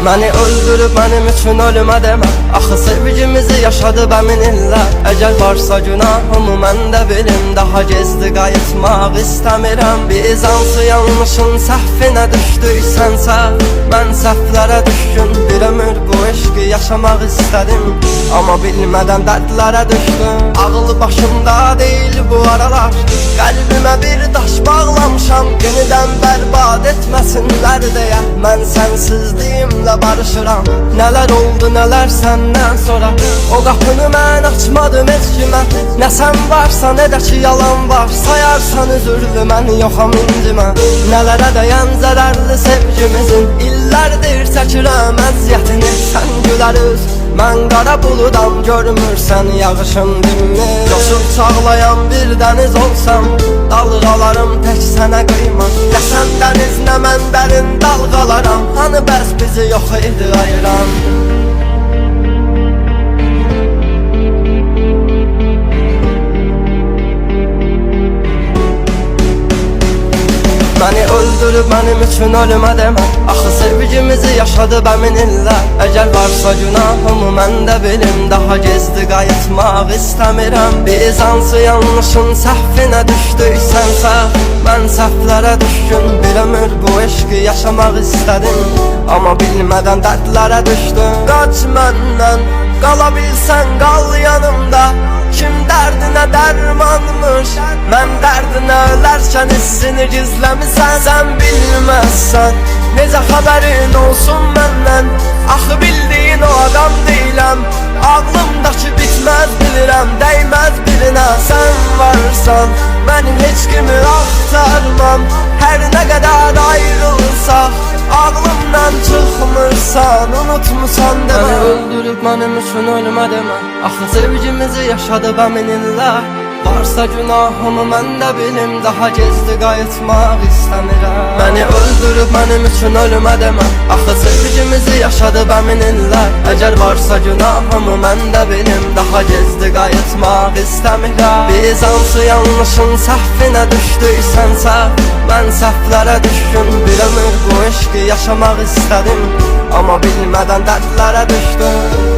Məni öldürüb mənim üçün ölümə demə. Axı sevgimizi yaşadı bəmin illər. Əgər varsa günahımı mən də bilim. Daha gezdi qayıtmaq istəmirəm. Biz hansı yanlışın səhvinə düşdüysənsə, mən səhvlərə düşkün bir ömür bu eşqi yaşamaq istədim. Amma bilmədən dərdlərə düşdüm. Ağıl başımda deyil bu aralar. Qəlbimə bir daş bağlamışam, yenidən bərbad etməsinlər deyə. Mən sənsizliyimlə barışıram. Nələr oldu nələr səndən sonra. O qapını mən açmadım heç kimə. Nə sən varsa nə də ki yalan var. Sayarsan üzürlü mən yoxam incimə. Nələrə dəyən zərərli sevgimizin illərdir çəkirəm əziyyətini. Sən gülər üz, mən qara buludam, görmürsən yağışın dimmi. Coşub çağlayan bir dəniz olsam, dalğalarım tək sənə qıymaz. Nə sən dəniz nə mən dərin dalğalaram. Hani bəs bizi yox idi ayıran. Məni öldürüb mənim üçün ölümə demə. Axı sevgimizi yaşadı bəmin illər. Əgər varsa günahımı mən də bilim. Daha gezdi qayıtmaq istəmirəm. Biz hansı yanlışın səhvinə düşdüysənsə, mən səhvlərə düşkün bir ömür bu eşqi yaşamaq istədim. Amma bilmədən dərdlərə düşdüm. Qaç məndən, qala bilsən qal yanımda. Kim dərdinə dərmanmış, mən dərdinə ölərkən hissini gizləmisən. Sən bilməzsən, necə xəbərin olsun məndən. Axı bildiyin o adam deyiləm. Ağlımdakı bitməz bilirəm, dəyməz birinə. Sən varsan, mən heç kimi axtarmam. Hər nə qədər ayrılsaq, ağlımdan çıxmırsan, unutmusan demə. Məni öldürüb mənim üçün ölümə demə. Axı sevgimizi yaşadı bəmin illər. Varsa günahımı mən də bilim. Daha gezdi qayıtmaq istəmirəm. Məni öldürüb mənim üçün ölümə demə. Axı sevgimizi yaşadı bəmin illər. Əgər varsa günahımı mən də bilim. Daha gezdi qayıtmaq istəmirəm. Biz hansı yanlışın səhvinə düşdüysənsə, mən səhvlərə düşkün bir ömür bu eşqi yaşamaq istədim. Amma bilmədən dərdlərə düşdüm.